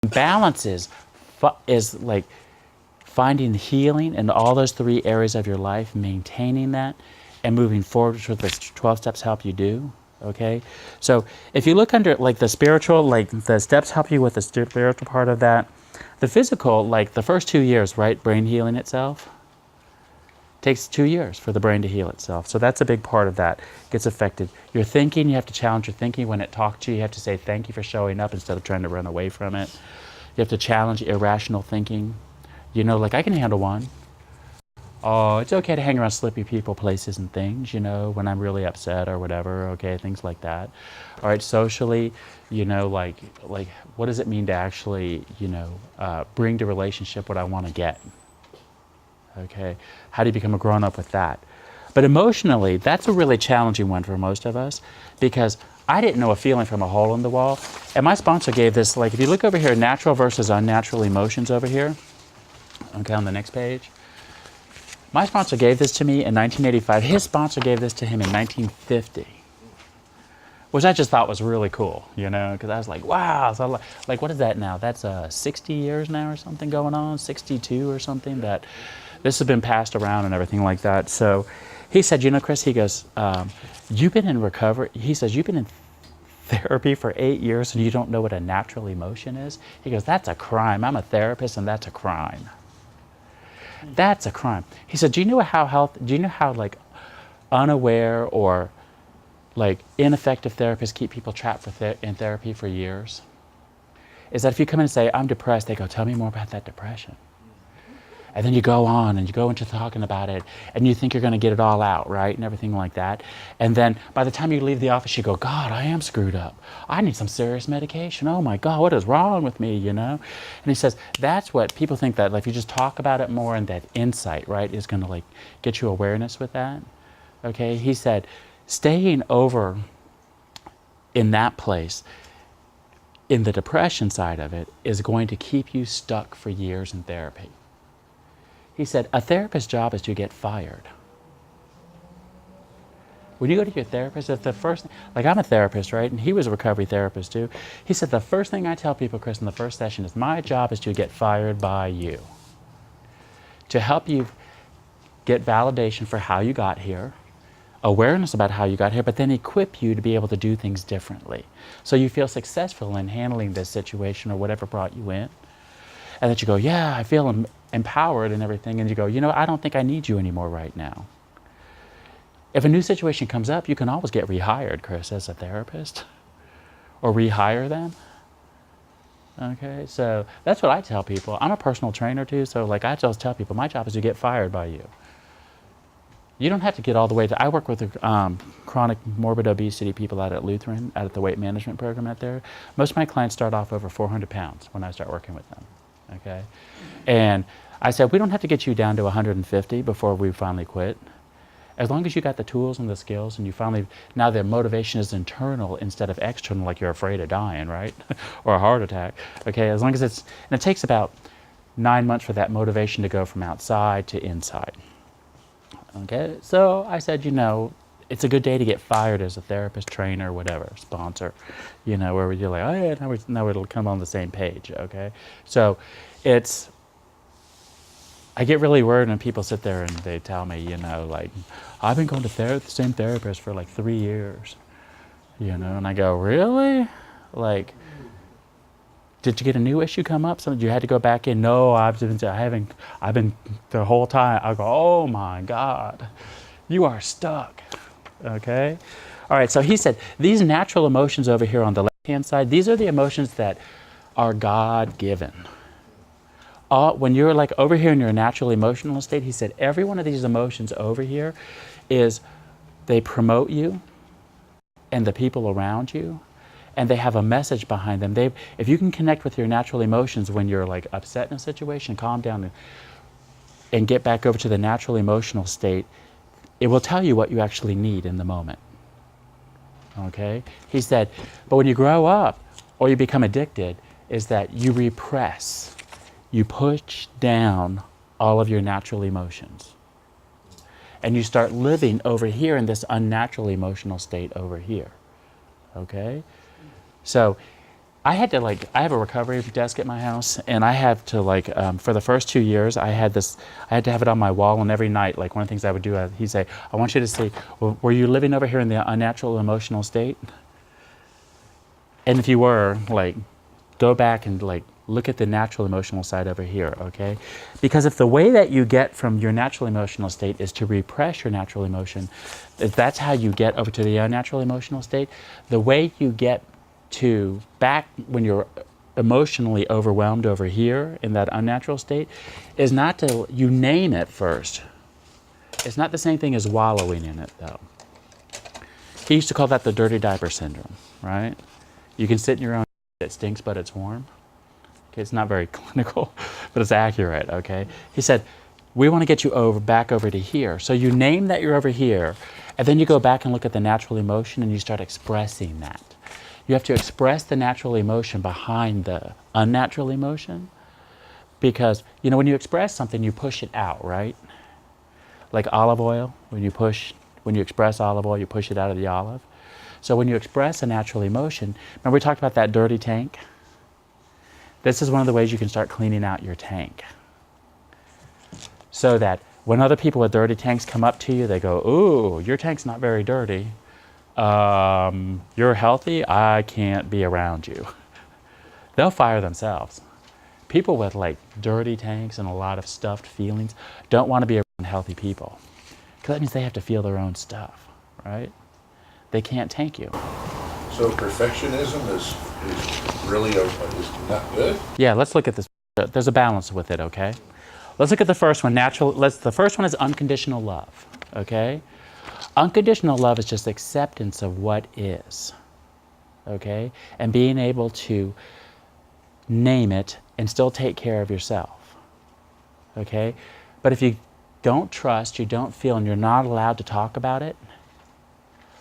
Balance is like finding healing in all those 3 areas of your life, maintaining that, and moving forward, which what the 12 steps help you do. Okay, so if you look under like the spiritual, like the steps help you with the spiritual part of that. The physical, like the first 2 years, right, brain healing itself takes 2 years for the brain to heal itself. So that's a big part of that. Gets affected. Your thinking, you have to challenge your thinking. When it talks to you, you have to say thank you for showing up instead of trying to run away from it. You have to challenge irrational thinking. You know, like I can handle one. Oh, it's okay to hang around slippy people, places, and things, you know, when I'm really upset or whatever, okay, things like that. All right, socially, you know, like what does it mean to actually, you know, bring to relationship what I want to get? Okay, how do you become a grown-up with that? But emotionally, that's a really challenging one for most of us because I didn't know a feeling from a hole in the wall. And my sponsor gave this, like if you look over here, natural versus unnatural emotions over here, okay, on the next page. My sponsor gave this to me in 1985. His sponsor gave this to him in 1950, which I just thought was really cool, you know, because I was like, wow. So like, what is that now? That's 60 years now or something going on, 62 or something, that this has been passed around and everything like that. So he said, you know, Chris, he goes, you've been in recovery. He says, you've been in therapy for 8 years and you don't know what a natural emotion is? He goes, that's a crime. I'm a therapist and that's a crime. That's a crime. He said, do you know how like unaware or like ineffective therapists keep people trapped in therapy for years? Is that if you come in and say, I'm depressed, they go, tell me more about that depression. And then you go on and you go into talking about it and you think you're going to get it all out, right? And everything like that. And then by the time you leave the office, you go, God, I am screwed up. I need some serious medication. Oh my God, what is wrong with me, you know? And he says, that's what people think, that like, if you just talk about it more and that insight, right, is going to like get you awareness with that. Okay, he said, staying over in that place, in the depression side of it, is going to keep you stuck for years in therapy. He said, a therapist's job is to get fired. When you go to your therapist, if the first, like I'm a therapist, right? And he was a recovery therapist too. He said, the first thing I tell people, Chris, in the first session is my job is to get fired by you. To help you get validation for how you got here, awareness about how you got here, but then equip you to be able to do things differently. So you feel successful in handling this situation or whatever brought you in. And that you go, yeah, I feel empowered and everything. And you go, you know, I don't think I need you anymore right now. If a new situation comes up, you can always get rehired, Chris, as a therapist. Or rehire them. Okay, so that's what I tell people. I'm a personal trainer too, so like I just tell people, my job is to get fired by you. You don't have to get all the way to, I work with chronic morbid obesity people out at Lutheran, out at the weight management program out there. Most of my clients start off over 400 pounds when I start working with them. Okay, and I said, we don't have to get you down to 150 before we finally quit. As long as you got the tools and the skills and you finally, now their motivation is internal instead of external, like you're afraid of dying, right? Or a heart attack. Okay, as long as it's, and it takes about 9 months for that motivation to go from outside to inside. Okay, so I said, you know, it's a good day to get fired as a therapist, trainer, whatever, sponsor, you know, where you're like, oh yeah, now it'll come on the same page, okay? So it's, I get really worried when people sit there and they tell me, you know, like, I've been going to the same therapist for like 3 years, you know, and I go, really? Like, did you get a new issue come up? Something you had to go back in? No, I've been the whole time. I go, oh my God, you are stuck. Okay? All right, so he said, these natural emotions over here on the left-hand side, these are the emotions that are God-given. When you're like over here in your natural emotional state, he said, every one of these emotions over here is, they promote you and the people around you, and they have a message behind them. If you can connect with your natural emotions when you're like upset in a situation, calm down and get back over to the natural emotional state, it will tell you what you actually need in the moment. Okay? He said, but when you grow up or you become addicted, is that you repress, you push down all of your natural emotions. And you start living over here in this unnatural emotional state over here. Okay? So I had to I have a recovery desk at my house, and I have to for the first 2 years, I had to have it on my wall, and every night, one of the things I would do, he'd say, I want you to see, well, were you living over here in the unnatural emotional state? And if you were, go back and look at the natural emotional side over here, okay? Because if the way that you get from your natural emotional state is to repress your natural emotion, if that's how you get over to the unnatural emotional state, the way you get to back when you're emotionally overwhelmed over here in that unnatural state is not to, you name it first. It's not the same thing as wallowing in it, though. He used to call that the dirty diaper syndrome, right? You can sit in your own, it stinks, but it's warm. Okay, it's not very clinical, but it's accurate, okay? He said, we want to get you back over to here. So you name that you're over here, and then you go back and look at the natural emotion and you start expressing that. You have to express the natural emotion behind the unnatural emotion, because, when you express something, you push it out, right? Like olive oil, when you express olive oil, you push it out of the olive. So when you express a natural emotion, remember we talked about that dirty tank? This is one of the ways you can start cleaning out your tank. So that when other people with dirty tanks come up to you, they go, ooh, your tank's not very dirty. You're healthy, I can't be around you. They'll fire themselves. People with dirty tanks and a lot of stuffed feelings don't want to be around healthy people. Because that means they have to feel their own stuff, right? They can't tank you. So perfectionism is really is not good? Yeah, let's look at this. There's a balance with it, okay? Let's look at the first one. The first one is unconditional love, okay? Unconditional love is just acceptance of what is, okay? And being able to name it and still take care of yourself, okay? But if you don't trust, you don't feel, and you're not allowed to talk about it,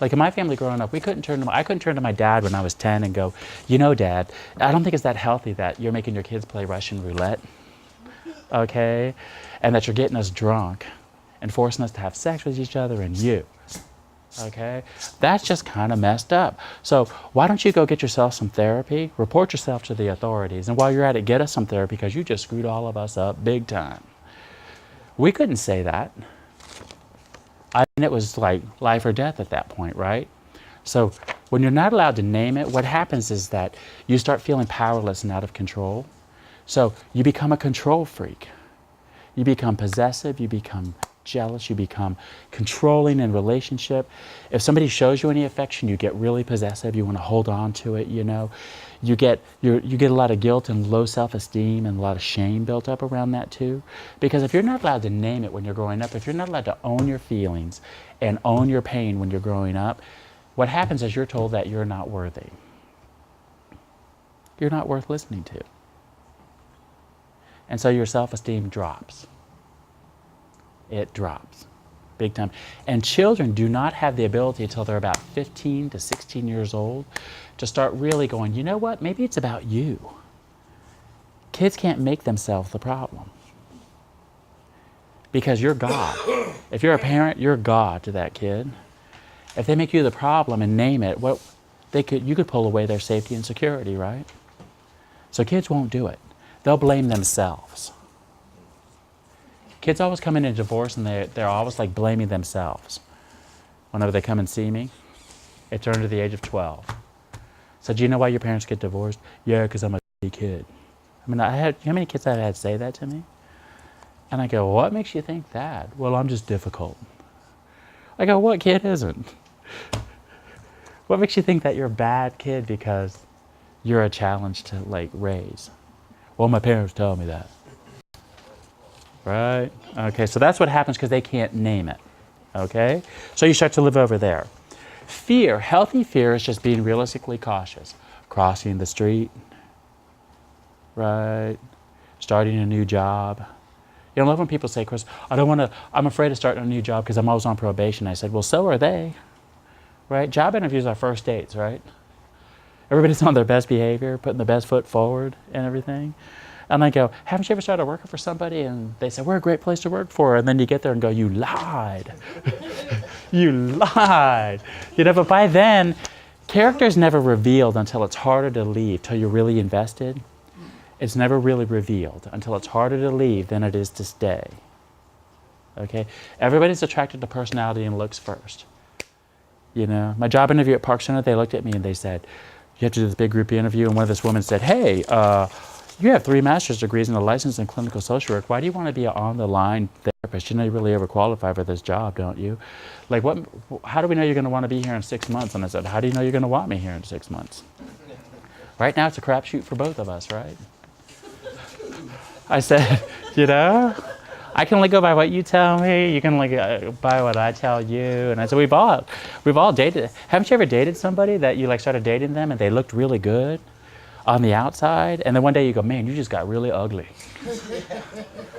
in my family growing up, I couldn't turn to my dad when I was 10 and go, Dad, I don't think it's that healthy that you're making your kids play Russian roulette, okay? And that you're getting us drunk and forcing us to have sex with each other and you. Okay? That's just kind of messed up. So why don't you go get yourself some therapy, report yourself to the authorities, and while you're at it, get us some therapy because you just screwed all of us up big time. We couldn't say that. I mean, it was life or death at that point, right? So when you're not allowed to name it, what happens is that you start feeling powerless and out of control. So you become a control freak. You become possessive, you become jealous, you become controlling in relationship. If somebody shows you any affection, you get really possessive, you want to hold on to it, You get a lot of guilt and low self-esteem and a lot of shame built up around that too. Because if you're not allowed to name it when you're growing up, if you're not allowed to own your feelings and own your pain when you're growing up, what happens is you're told that you're not worthy. You're not worth listening to. And so your self-esteem drops. It drops big time. And children do not have the ability until they're about 15 to 16 years old to start really going, you know what, maybe it's about you. Kids can't make themselves the problem. Because you're God. If you're a parent, you're God to that kid. If they make you the problem and name it, you could pull away their safety and security, right? So kids won't do it. They'll blame themselves. Kids always come in a divorce and they're always blaming themselves. Whenever they come and see me, it's under the age of 12. So do you know why your parents get divorced? Yeah, because I'm a kid. I mean, how many kids I've had say that to me? And I go, what makes you think that? Well, I'm just difficult. I go, what kid isn't? What makes you think that you're a bad kid because you're a challenge to raise? Well, my parents tell me that. Right? Okay, so that's what happens because they can't name it. Okay? So you start to live over there. Fear, healthy fear is just being realistically cautious. Crossing the street, right? Starting a new job. I love when people say, Chris, I'm afraid of starting a new job because I'm always on probation. I said, well, so are they, right? Job interviews are first dates, right? Everybody's on their best behavior, putting the best foot forward and everything. And I go, haven't you ever started working for somebody? And they say, we're a great place to work for. And then you get there and go, you lied. You lied. But by then, Character is never revealed until it's harder to leave, till you're really invested. It's never really revealed until it's harder to leave than it is to stay. Okay? Everybody's attracted to personality and looks first. You know, my job interview at Park Center, they looked at me and they said, you have to do this big group interview, and one of this women said, hey, you have 3 master's degrees and a license in clinical social work. Why do you want to be an on-the-line therapist? You know you really overqualify for this job, don't you? Like, how do we know you're going to want to be here in 6 months? And I said, how do you know you're going to want me here in 6 months? Right now, it's a crapshoot for both of us, right? I said, you know, I can only go by what you tell me. You can only go by what I tell you. And I said, we've all dated. Haven't you ever dated somebody that you like started dating them and they looked really good on the outside, and then one day you go, man, you just got really ugly.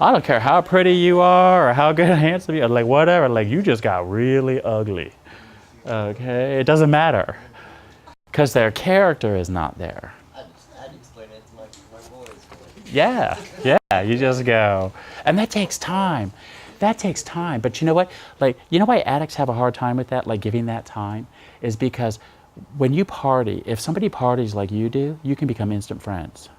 I don't care how pretty you are or how good and handsome you are, like whatever, like you just got really ugly. Okay, it doesn't matter because their character is not there. I'd explain it to my boys. Yeah, you just go. And that takes time. That takes time. But you know what? Like, you know why addicts have a hard time with that, like giving that time? Is because when you party, if somebody parties like you do, you can become instant friends.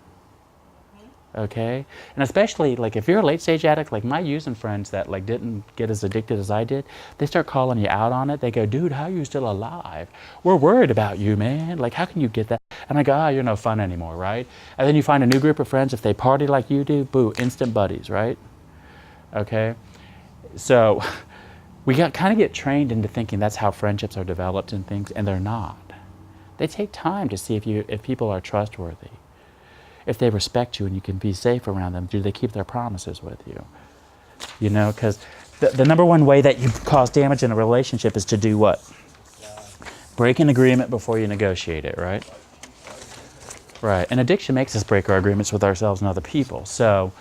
Okay? And especially, like, if you're a late-stage addict, like my using friends that, like, didn't get as addicted as I did, they start calling you out on it. They go, dude, how are you still alive? We're worried about you, man. Like, how can you get that? And I go, you're no fun anymore, right? And then you find a new group of friends. If they party like you do, boo, instant buddies, right? Okay? So we kind of get trained into thinking that's how friendships are developed and things, and they're not. They take time to see if people are trustworthy, if they respect you and you can be safe around them. Do they keep their promises with you? You know, because the number one way that you cause damage in a relationship is to do what? Break an agreement before you negotiate it, right? Right. And addiction makes us break our agreements with ourselves and other people. So